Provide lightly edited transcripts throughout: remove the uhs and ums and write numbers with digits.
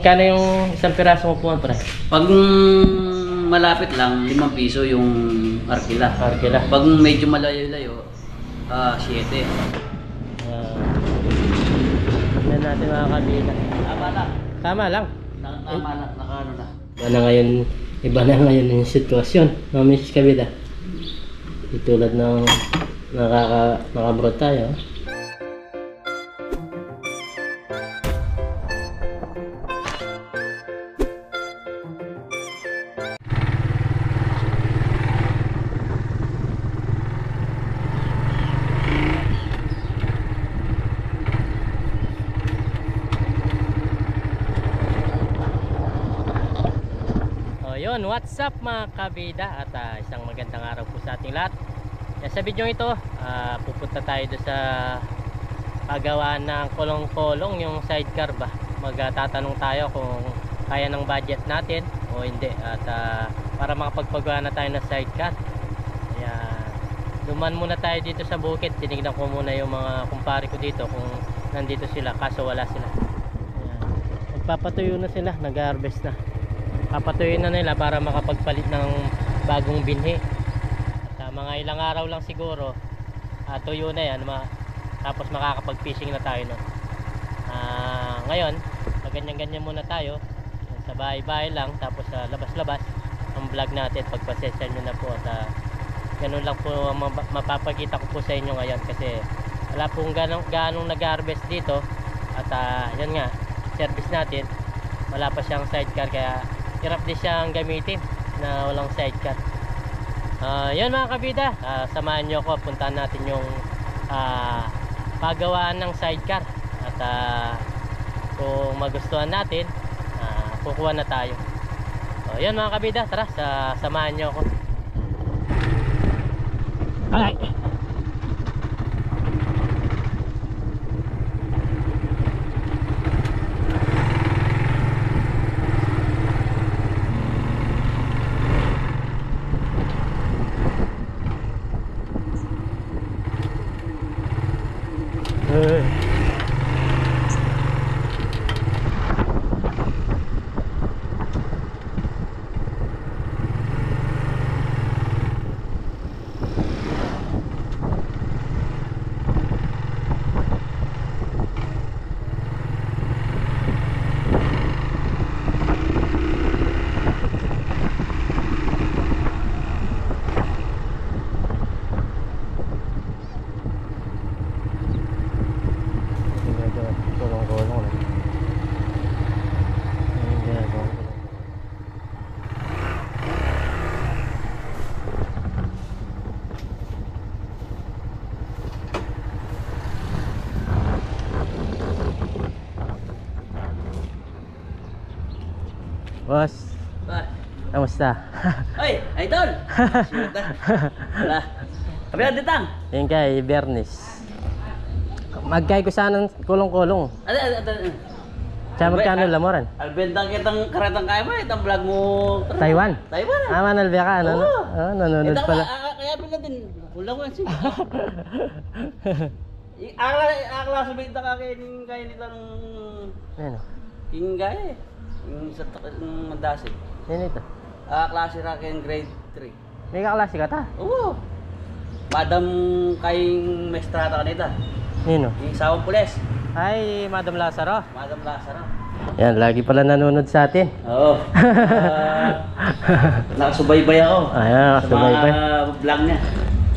Kano yung isang pirasong upuan, pre? Pag malapit lang, 5 piso yung arkila. Arkila. Pag medyo malayo-layo, 7. Tignan natin mga kabila. Tama lang. Tama lang. Tama lang, nakaano na. Iba na ngayon yung sitwasyon, mga Mrs. Kabida. Tulad ng nakabrot tayo. Yun, what's up mga kabida at isang magandang araw po sa ating lahat. Sa video ito, pupunta tayo doon sa pagawaan ng kolong-kolong, yung sidecar ba. Magtatanong tayo kung kaya ng budget natin o hindi at para makapagpagawa na tayo ng sidecar. Ayan. Duman muna tayo dito sa bukid. Tinignan ko muna yung mga kumpare ko dito kung nandito sila, kaso wala sila. Ayan. Magpapatuyo na sila, nag-harvest na. Papatuyin na nila para makapagpalit ng bagong binhi. At mga ilang araw lang siguro tuyo na yan, tapos makakapag-fishing na tayo nun. Ngayon ganyan-ganyan muna tayo sa bahay-bahay lang, tapos labas-labas ang vlog natin. Pagpasensya nyo na po at ganun lang po mapapakita ko po sa inyo ngayon kasi wala pong ganong nag-harvest dito at yan nga, service natin wala pa siyang sidecar kaya hirap din siyang gamitin na walang sidecar. Yan mga kabida, samahan nyo ako, puntahan natin yung pagawaan ng sidecar at kung magustuhan natin kukuha na tayo. Yan mga kabida, tara, samahan nyo ako. Alright. Boss, kamusta? Oy, idol! Wala. Kami ang ditang. Yan kay Bernice. Magkay ko sana ng kulong-kulong. Ano? Tsaka magkano lamoran? Albentang kitang karatang kaya mo, itang vlog mo. Taiwan? Taiwan ah. Manalbi ka, ano? Oo. Nanonood pala. Kaya pala din, kulang ko siya. Akla sa benta ka kaya nitang Ano? Ingay eh. Yung sa mandasig. Yan ito. Klase ra kayong grade 3. May kaklase ka ta? Oo. Madam kayong mestrata ka nita. Nino? Yung sawang pulis. Ay, Madam Lazaro. Madam Lazaro. Yan, lagi pala nanonood sa atin. Oo. Nakasubaybay ako. Ayan, nakasubaybay. Sa mga vlog niya.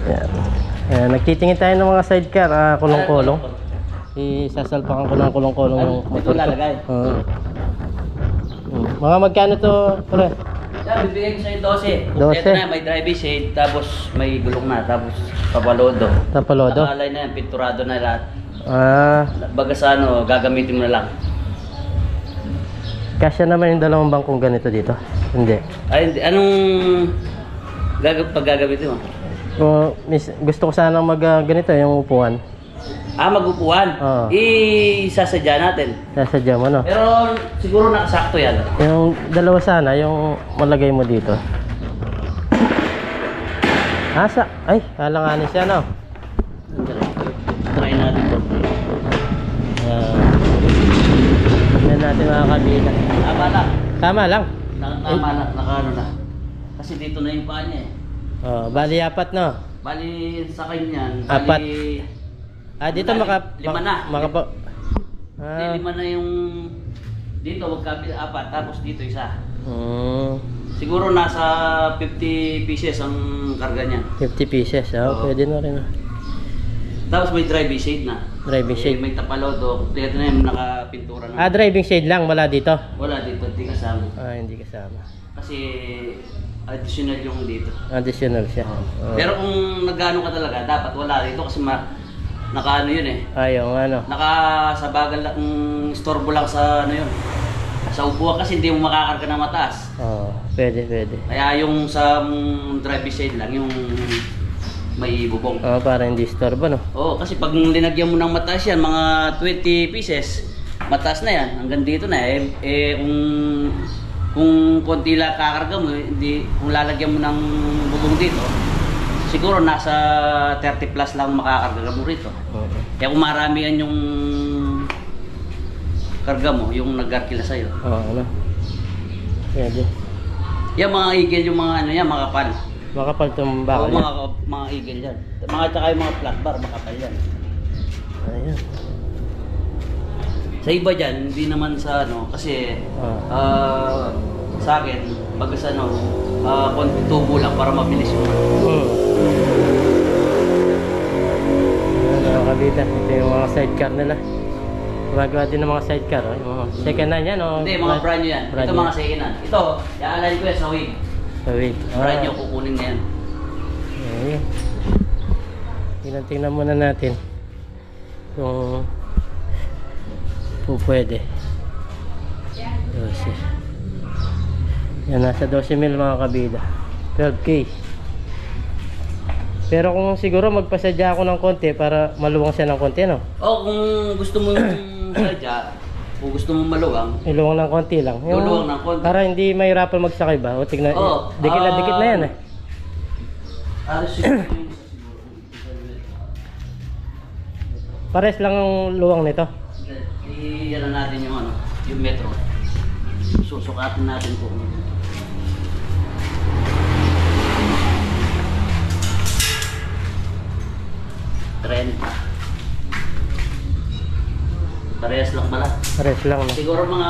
Yan. Yan, nagtitingin tayo ng mga sidecar, kulong-kulong. Isasalpakan ko ng kulong-kulong yung Ito motor. lalagay. Mga magkano to, pre? Yan, bibigyan ko sa'yo 12. 12. Ito na, may driving seat, tapos may gulong na, tapos papalodo. Tapalodo? Nakalay na yan, pinturado na lahat. Baga sa gagamitin mo na lang. Kasya naman yung dalawang bangkong ganito dito? Hindi. Ay, hindi. Anong paggagamitin mo? Gusto ko sana ganito yung upuan. Mag-upuan? Oo. Isasadya natin. Sasadya mo, no? Pero siguro nakasakto yan. Yung dalawa sana, yung malagay mo dito. Ay, halanganin siya, no? Try natin ito. Tignan natin mga kabida. Tama lang. Tama lang. Tama lang, nakaano na. Kasi dito na yung paa niya eh. Oh, bali apat no. Bali sa kanyan, Apat. bali Dito lima na. Ah. Lima na yung dito magkabil apat tapos dito isa. Siguro nasa 50 pieces ang karga niya. 50 pieces. Oo. Pwede na rin. Tapos may driving shade na. Driving shade. May tapalodo. Dito na yung nakapintura na. Driving shade lang wala dito. Wala dito, hindi kasama. Hindi kasama. Kasi additional yung dito. Additional siya. Pero kung nagano ka talaga, dapat wala dito kasi nakaano yun eh. Yung ano. Nakasabagal lang, istorbo lang sa ano yun. Sa upuan kasi hindi mo makakarga ng mataas. Pwede. Kaya yung sa driving shade lang, yung may bubong. Para hindi istorbo no. Kasi pag linagyan mo ng mataas yan, mga 20 pieces, mataas na yan. Hanggang dito na eh. Kung konti lang kakarga mo, kung lalagyan mo ng bubong dito, siguro nasa 30 plus lang makakarga mo rito. Kaya kung marami yan yung karga mo, yung nag-arkila sa'yo. Ano? Pwede. Yung mga igel, yung mga ano yan, makapal. Makapal itong bakal yan? Mga igel yan. Tsaka yung mga flat bar, makapal yan. Ayan. Sa iba dyan, hindi naman sa ano, kasi sa akin, pag sa ano, konti tubo lang para mabilis yung mga kabita, ito yung mga sidecar nila. Gumagawa din ng mga sidecar, yung mga second hand yan o? Hindi, mga brand new yan. Ito mga second hand. Ito, iaalay ko yan sa wig. Sa wig. Brand new, kukunin na yan. Ayun. Tingnan muna natin kung pwede. 12. Yan, nasa 12 mil mga kabida. 12K. Pero kung siguro magpasadya ako ng konti para maluwang siya ng konti, no? Kung gusto mo yung sadya, kung gusto mo maluwang, iluwang ng konti lang. Luwang ng konti. Para hindi mahirapan magsakay ba? Tignan, dikit na dikit na yan eh. Pares lang ang luwang nito. Iyan na natin yung ano, yung metro. Susukatin natin kung 30. Parehas lang pala. Parehas lang no? Siguro mga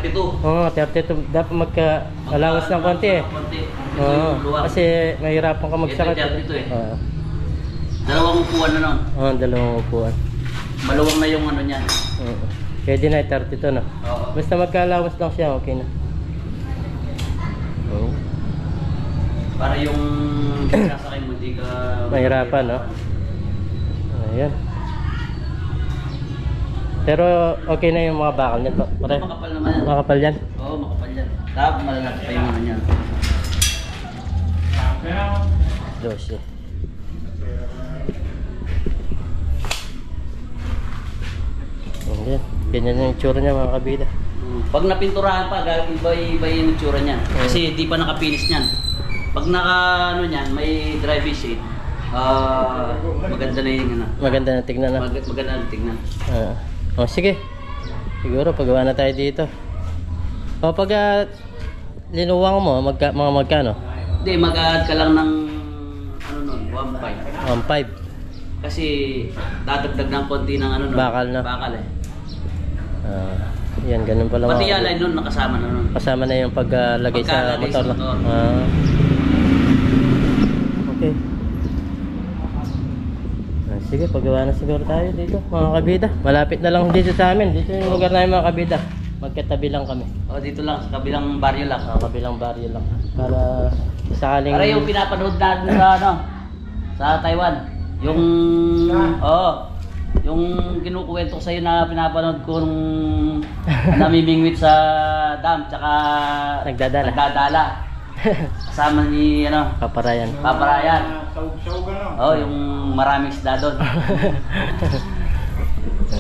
32. 32. Dapat magka-allowance ng konti eh. Kasi mahirapan ka magsakay. Ito 32 eh. Dalawang upuan na nun. Dalawang upuan. Maluwang na yung ano niyan. Pwede na 32 no? Basta magka-allowance lang siya, okay na. Para yung sasakay mo, hindi ka mahirapan, no? Ayan. Pero okay na yung mga bakal nito. Makapal naman yan. Makapal yan? Oo, makapal yan. Tapos malalaki pa yung ano niyan. 12. Ayan. Ganyan yung itsura niya mga kabida. Pag napinturahan pa, iba yung itsura niyan. Kasi di pa nakapinis niyan. Pag naka ano niyan, may driving shade. Maganda na yung ano. Maganda na tignan na. Maganda na tignan. Sige. Siguro paggawa na tayo dito. Pag linuwang mo, mga magkano? Hindi, mag-add ka lang ng ano nun, 1.5. 1.5. Kasi dadagdag ng konti ng ano nun. Bakal na. Bakal eh. Yan, ganun pala. Pati yalay nun, nakasama na nun. Kasama na yung paglagay sa motor. Okay. Sige, paggawa na siguro tayo dito mga kabida. Malapit na lang dito sa amin. Dito yung lugar namin mga kabida. Magkatabi lang kami. Dito lang, sa kabilang baryo lang. Kabilang baryo lang. Para sakaling... Para yung pinapanood natin sa ano, sa Taiwan. Yung... yung kinukuwento ko sa'yo na pinapanood ko nung namimingwit sa dam, tsaka nagdadala. Kasama ni ano? Paparayan. Yung maraming isda doon.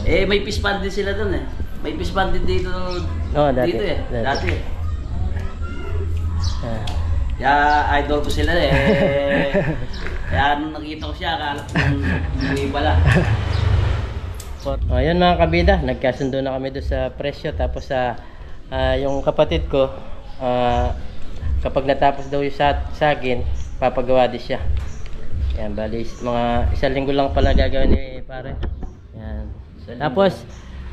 May fish pond din sila doon eh. May fish pond din dito. Dati. Dito eh. Dati. Kaya idol ko sila eh. Kaya nung nakita ko siya, akala ko hindi pala. Ayan mga kabida, nagkasundo na kami doon sa presyo. Tapos yung kapatid ko, kapag natapos daw yung sagin, papagawa din siya. Yan, bali mga 1 linggo lang pala gagawin ni pare. Yan. Tapos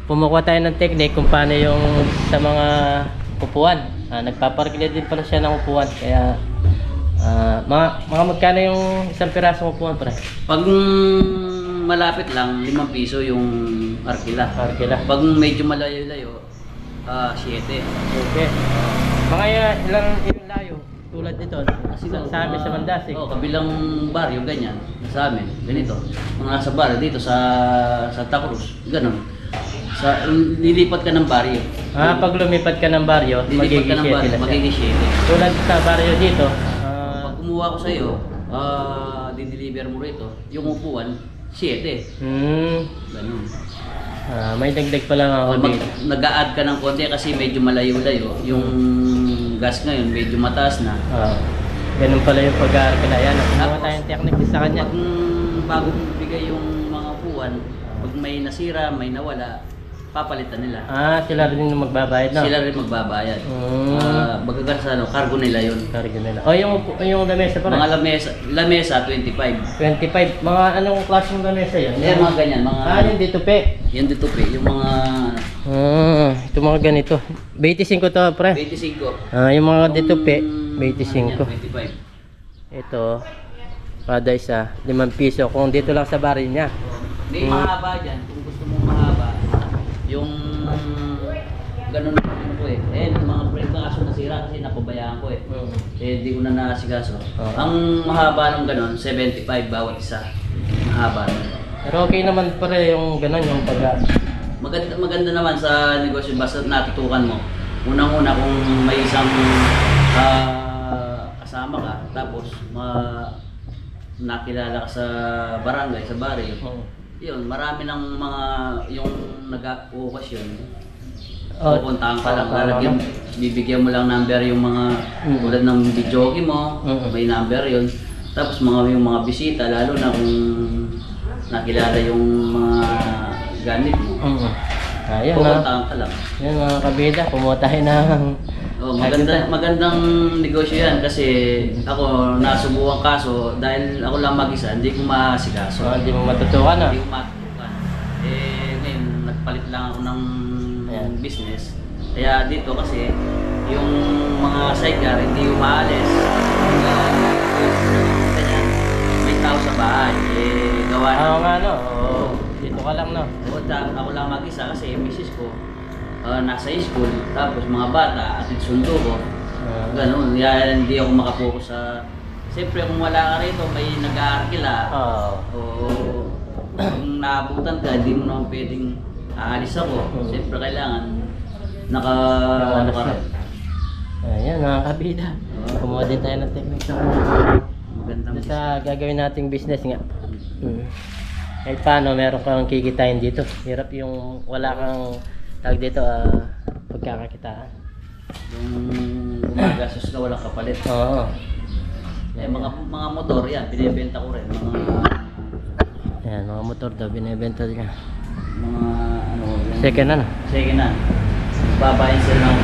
pumukuha tayo ng technique kung paano yung sa mga upuan. Nagpaparkila din pala siya ng upuan. Kaya mga magkano yung isang pirasong upuan pare? Pag malapit lang, 5 piso yung arkila. Pag medyo malayo-layo, 7. Okay. Mga ilang layo tulad nito sa amin sa Mandasig. Kabilang baryo ganyan. Sa amin, ganito. Mga nasa baryo dito sa Santa Cruz, ganun. Lilipat ka ng baryo. Pag lumipat ka ng baryo, magiging 7 na siya. Magiging 7. Tulad sa baryo dito, Pag kumuha ko sa iyo, dideliver mo rito, yung upuan 7. Ganun. May dagdag pa lang ako dito. Nag-a-add ka ng konti kasi medyo malayo-layo. Yung gas ngayon medyo mataas na. Ganun pala yung pag-aarkila. Yan, nakuha tayong technique sa kanya. Pag bago mong bigay yung mga upuan, pag may nasira, may nawala, papalitan nila. Sila rin yung magbabayad, no? Sila rin magbabayad. Magkagar sa cargo nila yun. Cargo nila. Yung lamesa pa rin? Mga lamesa 25. 25. Mga anong klaseng lamesa yun? Mga ganyan. Yung dito pe? Yan dito pe. Yung mga... ito mga ganito. 25 to, pre? 25. Yung mga dito pe, 25. 25. Ito, kada isa, 5 piso. Kung dito lang sa baril niya. May mahaba dyan. Kung gusto mong mahaba, yung ganun ko eh. Mga friend ko kaso nasira kasi napabayaan ko eh. Di ko na nasikaso. Ang mahaba ng ganun, 75 bawat isa. Mahaba nun. Pero okay naman pare yung ganun, yung pag... Maganda naman sa negosyo basta natutukan mo. Unang-una kung may isang kasama ka, tapos nakilala ka sa barangay, sa barrio. Yun, marami ng mga yung nag-okasyon. Pupuntahan ka lang, bibigyan mo lang number yung mga tulad ng videoke mo, may number yun. Tapos yung mga bisita, lalo na kung nakilala yung mga gamit mo. Pupuntahan ka lang. Yan mga kabida, kumuha tayo ng... magandang negosyo yan kasi ako nasubukan kaso dahil ako lang mag-isa, hindi ko maasikaso. Hindi mo matutukan, Hindi ko matutukan. Ngayon, nagpalit lang ako ng business. Kaya dito kasi, yung mga sidecar, hindi umaalis. Ganyan, may tao sa bahay. Gawa na. Nga no, dito ka lang no. Ako lang mag-isa kasi yung misis ko, nasa school, tapos mga bata, at sundo ko. Ganun, hindi ako makapokus sa... Siyempre kung wala ka rito, may nag-aarkila. Kung naabutan ka, hindi mo naman pwedeng aalis ako. Siyempre kailangan naka Ayan mga kabida. Kumuha din tayo ng technique sa magandang sa gagawin nating business nga. Kahit paano, meron kang kikitain dito. Hirap yung wala kang tawag dito, pagkakakitaan. Yung gumagastos ka walang kapalit. Mga motor yan, binibenta ko rin. Mga motor daw, binibenta din yan. Second hand. Second hand. Babayin sila ng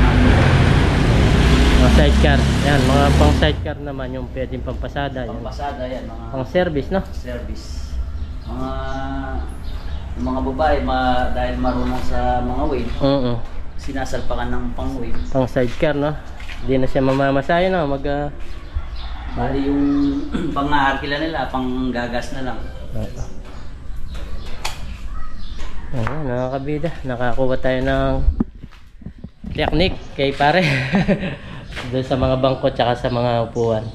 mga sidecar. Yan, mga pang sidecar naman yung pwedeng pampasada. Pampasada yan. Pang service, no? Service. Mga babae, dahil marunong sa mga wave, sinasalpakan ng pang wave. Pang sidecar, no? Hindi na siya mamamasayo, no? Bali yung pang-aarkila nila, pang gagas na lang. Ayan, mga kabida, nakakuha tayo ng technique kay pare. Doon sa mga bangko tsaka sa mga upuan.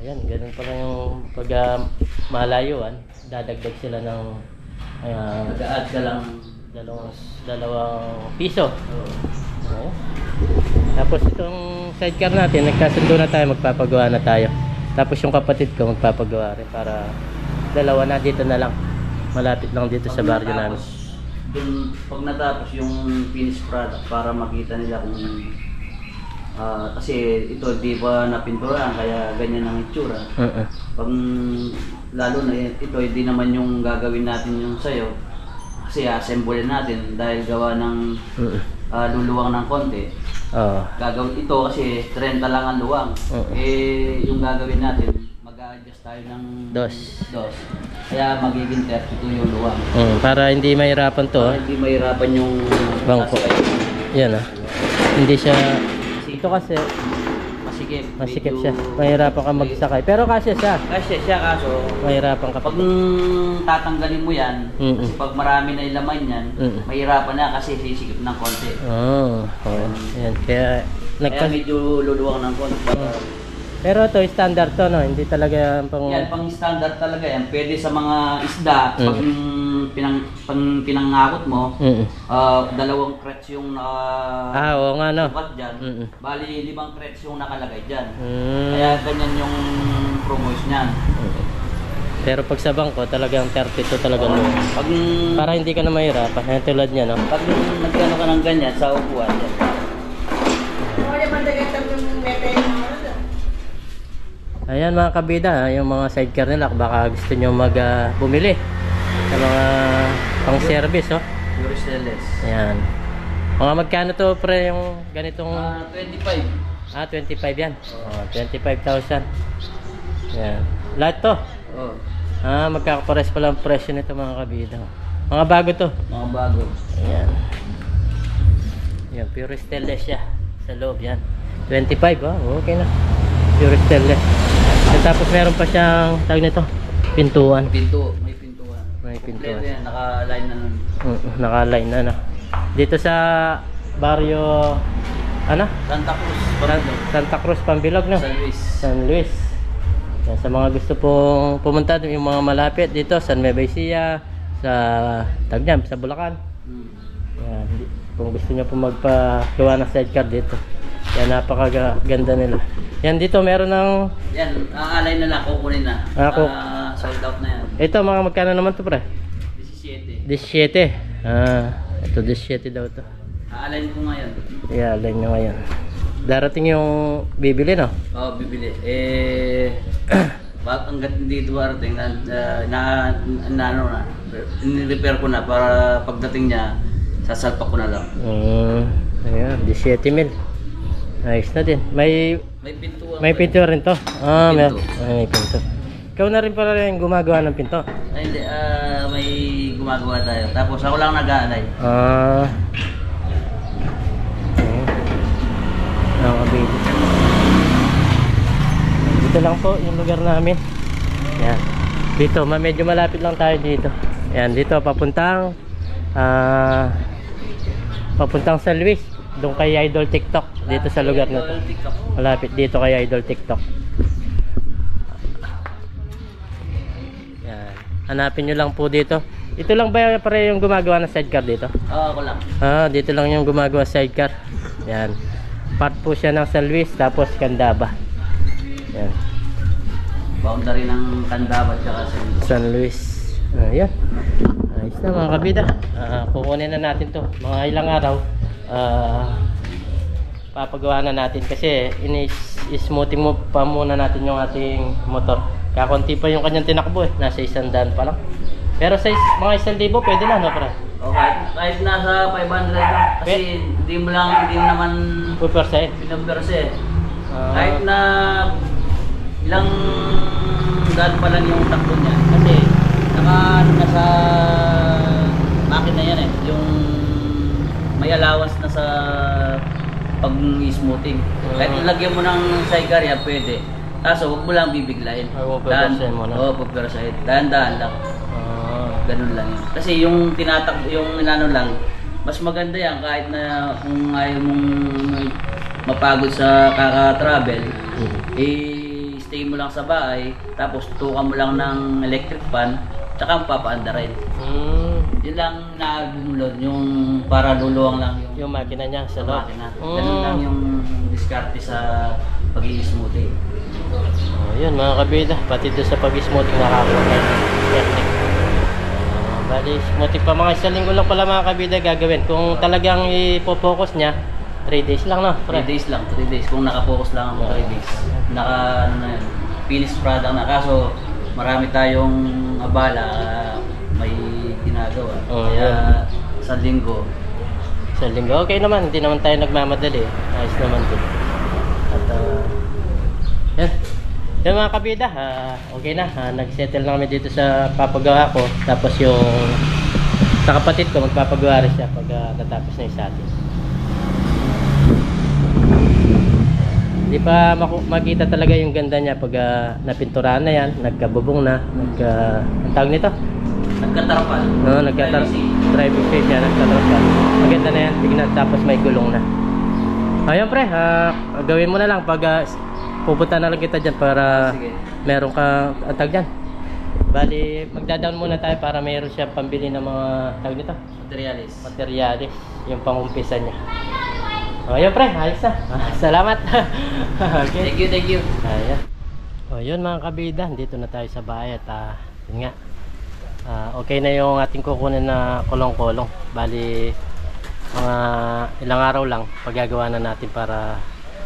Ayan, ganun pala yung pag malayuan, dadagdag sila ng nag-a-add ka lang 2 piso. Ayan. Tapos itong sidecar natin, nagkasundo na tayo, magpapagawa na tayo. Tapos yung kapatid ko magpapagawa rin para dalawa na, dito na lang. Malapit lang dito sa barrio namin. Pag natapos yung finished product para makita nila kung kasi ito di pa napinturahan kaya ganyan ang itsura. Pag lalo na ito hindi naman yung gagawin natin yung sayo, kasi assemble natin dahil gawa ng luluwang ng konti. Oo. Gagawin ito kasi 30 lang ang luwang. Eh, yung gagawin natin, mag-a-adjust tayo ng Dos. Kaya magiging 32 yung luwang. Para hindi mahirapan to. Para hindi mahirapan yung Bangko. Yan ah. Hindi siya... Ito kasi masikip siya. Mahirapan ka magsakay. Pero kasi siya. Kasi siya kaso, Mahirapan ka pag tatanggalin mo yan, kasi pag marami na yung laman yan, mahirapan na kasi sisikip ng konti. Oo. Yan. Kaya Kaya medyo luluwang ng konti. Pero ito standard to, no? Hindi talaga pang... Yan, pang standard talaga yan. Pwede sa mga isda, pag pinangakot mo, dalawang crets yung oo nga, no? sukat dyan. Bali, 5 crets yung nakalagay dyan. Mm. Kaya ganyan yung promos niyan. Pero pag sa bangko, talagang 32 talaga. Pag, Para hindi ka na mahirapan. Ayan, tulad niya, no? pag nagkano ka ng ganyan sa upuan, yan. Ayan mga kabida, yung mga sidecar nila, baka gusto nyo bumili sa mga pang service, oh. Pure stainless. Ayan. Mga magkano to pre yung ganitong 25. 25 yan. 25,000. Ayan. Lahat to. Oh, Magkakapares pala ang presyo nito mga kabida. Mga bago to. mga bago. Ayan. Yan, pure stainless siya. Sa loob yan. 25, okay na. Pure stainless. At tapos meron pa siyang tawag nito, pintuan. May pintuan. May pintuan. Kompleto yan, naka-line na nun. Naka-line na na. Dito sa baryo Santa Cruz. Santa Cruz, Pambilog, no? San Luis. San Luis. Yan, sa mga gusto pong pumunta, yung mga malapit dito, San Nueva Ecija, sa Tagnam, sa Bulacan. Yan, kung gusto nyo po magpagawa ng sidecar dito. Yan, napakaganda nila. Yan, dito meron ng... Yan, aalay na lang, kukunin na. Sold out na yan. Ito, mga magkano naman to pre? 17. 17. Ito 17 daw to. Aalay ko ngayon. I-align nyo ngayon. Darating yung bibili, no? Oo, bibili. Hanggat hindi duwarating, ni-repair ko na para pagdating niya, sasalpak ko na lang. Ayan, 17 mil. Ayos na din. May May pintuan. pinto rin to. May pinto. May pinto. Ikaw na rin pala yung gumagawa ng pinto. Ay, hindi. May gumagawa tayo. Tapos ako lang nag-aalay. Nakakabili. Dito lang po yung lugar namin. Yan. Dito, medyo malapit lang tayo dito. Yan, dito papuntang San Luis. Doon kay Idol TikTok. Dito sa lugar na to. Malapit dito kay Idol TikTok. Yan. Hanapin nyo lang po dito. Ito lang ba pare yung gumagawa ng sidecar dito? Oo, ako lang. Dito lang yung gumagawa sidecar. Yan. Part po siya ng San Luis, tapos Candaba. Yan. Boundary ng Candaba at San Luis. Ayan. Ayos na mga kabida. Kukunin na natin to. Mga ilang araw. Papagawa na natin kasi smoothing mo pa muna natin yung ating motor. Kakunti pa yung kanyang tinakbo eh. Nasa 100 pa lang. Pero sa mga 1,000 pwede na, no, pre? O kahit nasa 500 lang. Kasi hindi mo naman pinamperse. Kahit na ilang daan pa lang yung takbo niya. Kasi nasa makina yan eh. Yung may allowance na sa pag-smoothing. Kahit lagyan mo ng sidecar yan, pwede. Kaso huwag mo lang bibiglayin. Pupersahin mo na. Oo, pupersahin. Dahan-dahan lang. Ganun lang yun. Kasi yung inano lang, mas maganda yan kahit na kung ayaw mong mapagod sa kaka-travel, stay mo lang sa bahay, tapos tutukan mo lang ng electric fan, tsaka papaanda rin. Yun lang naabumulod, yung para luluwang lang yung makina niya sa loob. Ganun lang yung diskarte sa pag-i-smoothing. Yun mga kabida, pati doon sa pag-smoothing nakakaroon ng technique. Bali, smoothing pa mga 1 linggo lang pala mga kabida gagawin. Kung talagang ipo-focus niya, 3 days lang, no? 3 days lang, 3 days. Kung naka-focus lang ako 3 days. Finished product na. Kaso marami tayong abala, may ginagawa. Oo, Kaya yun. sa linggo, Sa linggo, okay naman. Hindi naman tayo nagmamadali. Ayos naman din. At, yan. Yan mga kabida, okay na. Nag-settle na kami dito sa papagawa ko. Tapos yung sa kapatid ko, magpapagawa rin siya pag natapos na yung sa atin. Hindi pa makita talaga yung ganda niya pag napinturahan na yan, nagkabubong na, ang tawag nito? nagkatarapal. No, driving seat yan, nagtatrapal. Maganda na yan, tignan, tapos may gulong na. Ayun pre, gawin mo na lang pag pupunta na lang kita dyan para Sige. meron ka tag dyan. Bali, magdadown muna tayo para mayroon siya pambili ng mga tag nito, materyales, yung pangumpisa niya. Ayun pre, ayos na. Salamat. Okay. Thank you. Ayan. O yun mga kabida, dito na tayo sa bahay at yun nga. Okay na yung ating kukunin na kolong-kolong. Bali mga ilang araw lang paggagawa na natin para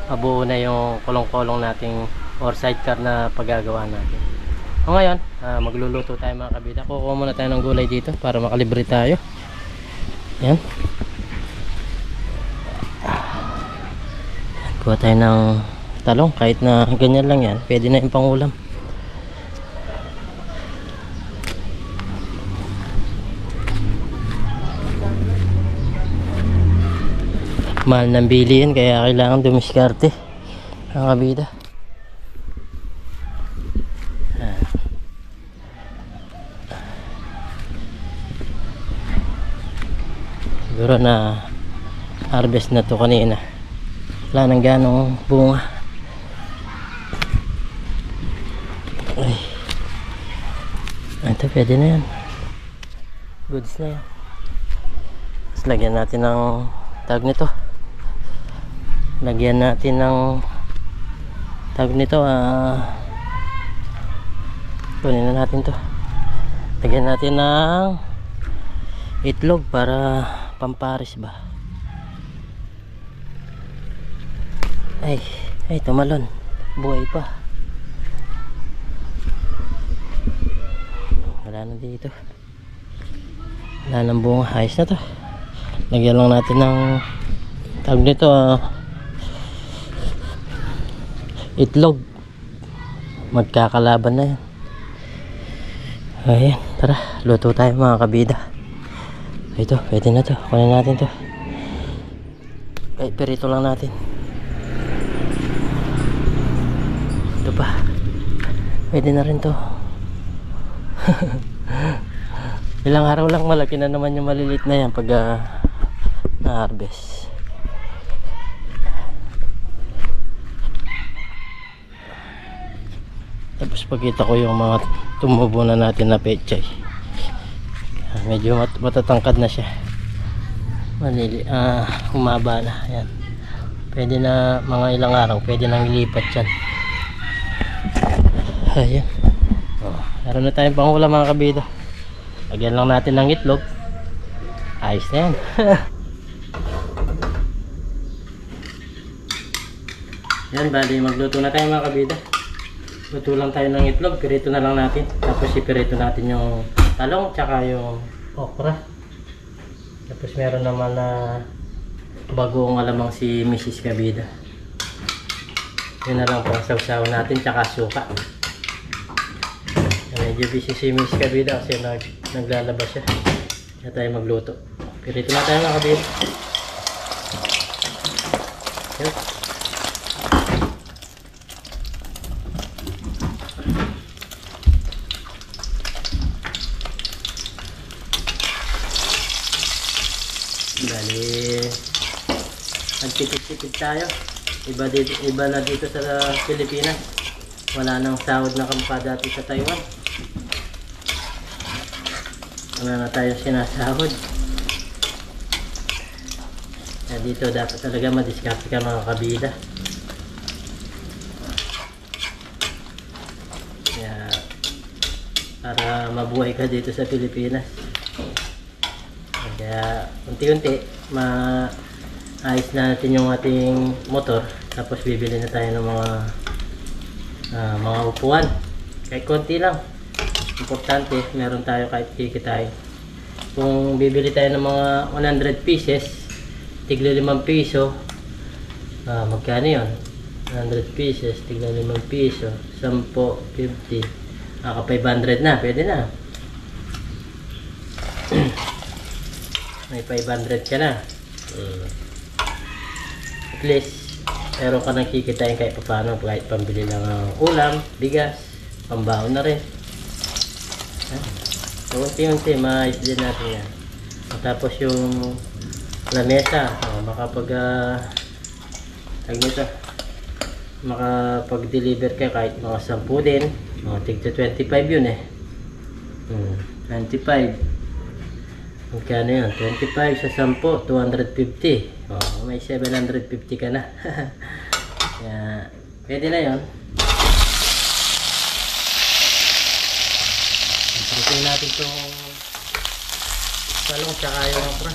mabuo na yung kolong-kolong nating or sidecar na paggagawa natin. O ngayon, magluluto tayo mga kabida. Kukuha muna tayo ng gulay dito para makalibre tayo. Yan. Kuha tayo ng talong, kahit na ganyan lang yan, pwede na yung pangulam. Mahal ng bili yan, kaya kailangan dumiskarte ang kabida. Siguro na harvest na to kanina. Wala nang ganong bunga. Ay. Ito pwede na yan. Goods na yan. Tapos lagyan natin ng tag nito. Lagyan natin ng tag nito. Kunin na natin to. Lagyan natin ng itlog para pamparis ba. Ay, tumalon. Buhay pa. Wala na dito. Wala nang bunga. Ayos na to. Lagyan lang natin ng tawag nito itlog. Magkakalaban na yan. Ayan, tara. Luto tayo mga kabida. Ito, pwede na to. Kunin natin to. Kahit perito lang natin. Ito pa. Pwede na rin to. Ilang araw lang, malaki na naman yung malilit na yan pag na-harvest. Tapos pagkita ko yung mga tumubo na natin na pechay. Medyo matatangkad na siya. Humaba na. Ayan. Pwede na mga ilang araw, pwede nang ilipat yan. Ayan. Meron na tayong pangulam mga kabida. Lagyan lang natin ng itlog. Ayos na yan. Yan, bali magluto na tayo mga kabida. Luto lang tayo ng itlog, pirito na lang natin. Tapos ipirito natin yung talong tsaka yung okra. Tapos meron naman na bagoong alamang si Mrs. Kabida. Yun na lang pang sausaw natin tsaka suka. Medyo busy si Mrs. Kabida kasi naglalabas siya. Kaya tayo magluto. Pirito na tayo mga kabida. Yun. Bali, nagtipid-tipid tayo. Iba na dito sa Pilipinas. Wala nang sahod na kamukha dati sa Taiwan. Wala na tayo sinasahod. Kaya dito dapat talaga madiskarte ka mga kabida. Kaya para mabuhay ka dito sa Pilipinas. Kaya unti-unti maayos na natin yung ating motor, tapos bibili na tayo ng mga upuan kahit konti lang. Importante meron tayo kahit kikitain kung bibili tayo ng mga 100 pieces, tigla 5 piso. Magkano yun? 100 pieces, tigla 5 piso, 10, 50, 500 na, pwede na. May 500 ka na. At least meron ka nang kikitain kahit paano, kahit pambili lang ng ulam, bigas, pambaon na rin. So unti-unti maayos din natin yan. Tapos yung lamesa, makapag-deliver ka kahit mga 10 din, mga tigto 25 yun eh. 25, magkano yun? 25 sa 10, 250. May 750 ka na. Kaya pwede na yun. Pagkain natin itong talong tsaka yung okra.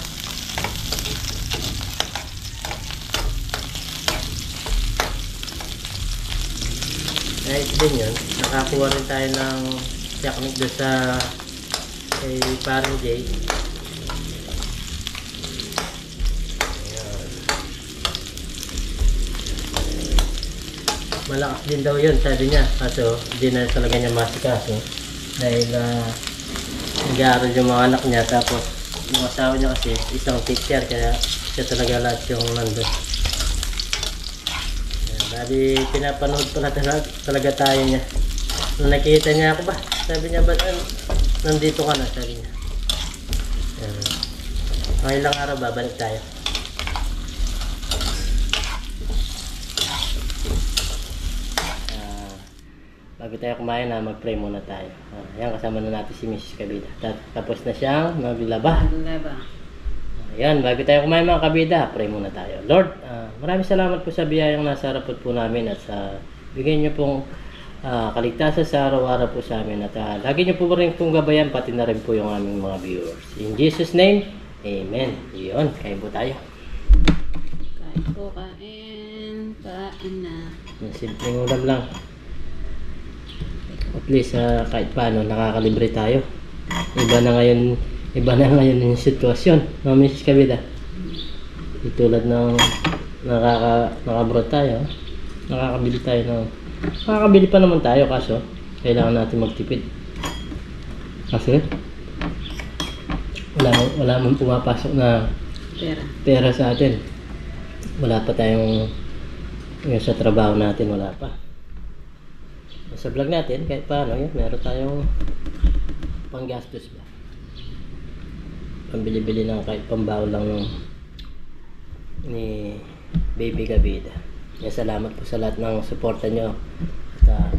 Ayos din yun. Nakakuha rin tayo ng technique doon sa kay parang Jay. Ayan. Malakas din daw yun, sabi niya. Kaso hindi na talaga niya masikaso. Dahil nag-aaral yung mga anak niya. Tapos yung asawa niya kasi isang teacher. Kaya siya talaga lahat yung nandun. Dahil pinapanood pala talaga tayo niya. Nung nakita niya ako ba? Sabi niya ba, nandito ka na? Sabi niya. Mga ilang araw babalik tayo. Bago tayo kumain mag-pray muna tayo. Ayan, kasama na natin si Mrs. Kabida. Tapos na siyang maglaba. Ayan, bago tayo kumain mga kabida, pray muna tayo. Lord, maraming salamat po sa biyayang nasa harap po namin at sa bigay niyo pong kaligtasan sa araw-araw po sa amin at lagi niyo po rin pong gabayan pati na rin po yung aming mga viewers. In Jesus' name, Amen. Iyon, kain po tayo. Kain po, kain na. Yung simpleng ulam lang. At least kahit paano nakakalibre tayo. Iba na ngayon yung sitwasyon, no, Mrs. Kabida? Tulad ng nakabrot tayo, nakakabili pa naman tayo kaso kailangan natin magtipid. Kasi wala man pumapasok na pera sa atin. Wala pa tayong yung sa trabaho natin, wala pa. Sa vlog natin kahit paano yun, meron tayong panggastos ba, pambili-bili ng kahit pambaon lang ni Baby Kabida. Salamat po sa lahat ng suporta nyo at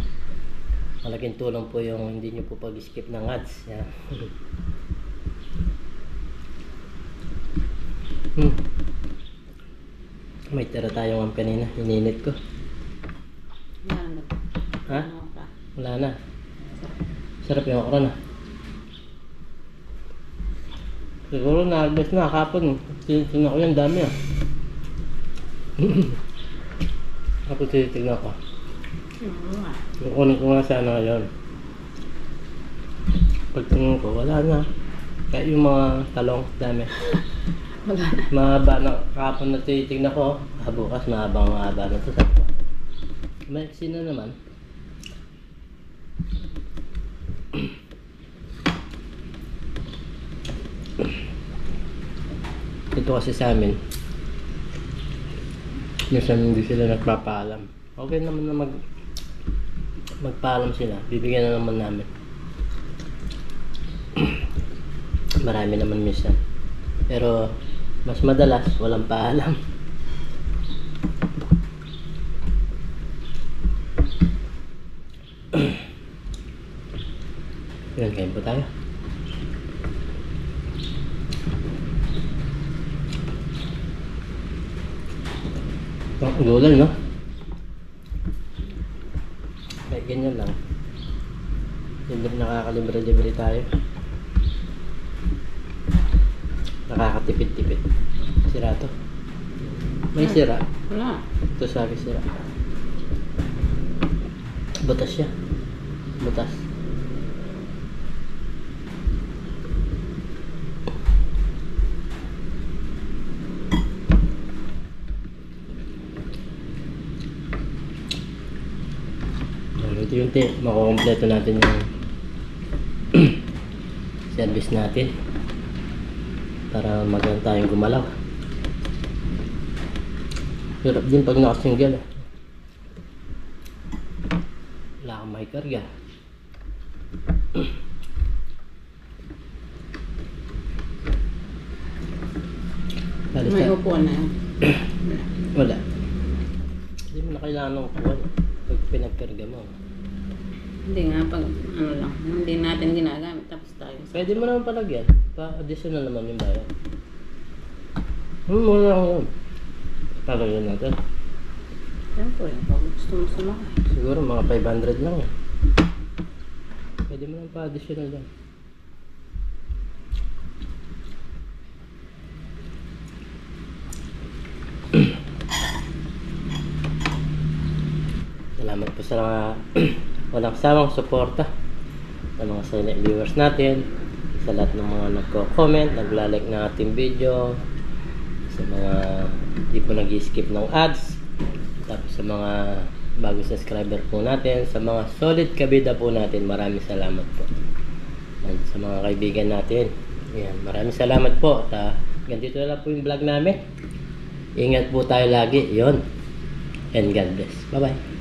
malaking tulong po yung hindi nyo po pag-skip ng ads. Yeah. May tira tayong kanina, ininit ko. Ha? Wala na. Sarap yung okra na. Siguro na-harvest na kapon. Titignan ko yan, dami Kapon titignan ko. Kukunin ko nga sana ngayon. Pagtingin ko, wala na. Kaya yung mga talong, dami. Mahaba na kapon na titignan ko. Bukas mahaba na ito. Maiksi na naman. Ito kasi sa amin minsan hindi sila nagpapaalam. Okay naman na magpaalam sila, bibigyan na naman namin. Marami naman minsan, pero mas madalas walang paalam. Yun, kain po tayo. Ang gulay, no? Kahit ganyan lang. Nakakalibre-libre tayo. Nakakatipid-tipid. Sira to. May sira. Wala. Ito sa akin sira. Butas siya. Butas. unti-unti makukompleto natin yung service natin para maganda tayong gumalaw. Hirap din pag nakasingle. Wala kang may karga. May upuan na. Wala. Hindi mo na kailangan ng upuan pag pinagkarga mo. Hindi nga, pag ano lang, hindi natin ginagamit, tapos tayo. Pwede mo naman palagyan. Pa-additional naman yung bayad. Muna lang yun. Palagyan natin. Siyempre, pag gusto mo sumakay. Siguro mga 500 lang. Pwede mo naman pa-additional lang. Salamat po sa mga walang samang suporta sa mga silent viewers natin, sa lahat ng mga nagko-comment, nagla-like ng ating video, sa mga di po nag-skip ng ads, tapos sa mga bagong subscriber po natin, sa mga solid kabida po natin, maraming salamat po. And sa mga kaibigan natin, yan, maraming salamat po. Ganito na lang po yung vlog namin. Ingat po tayo lagi, yon. And God bless. Bye bye.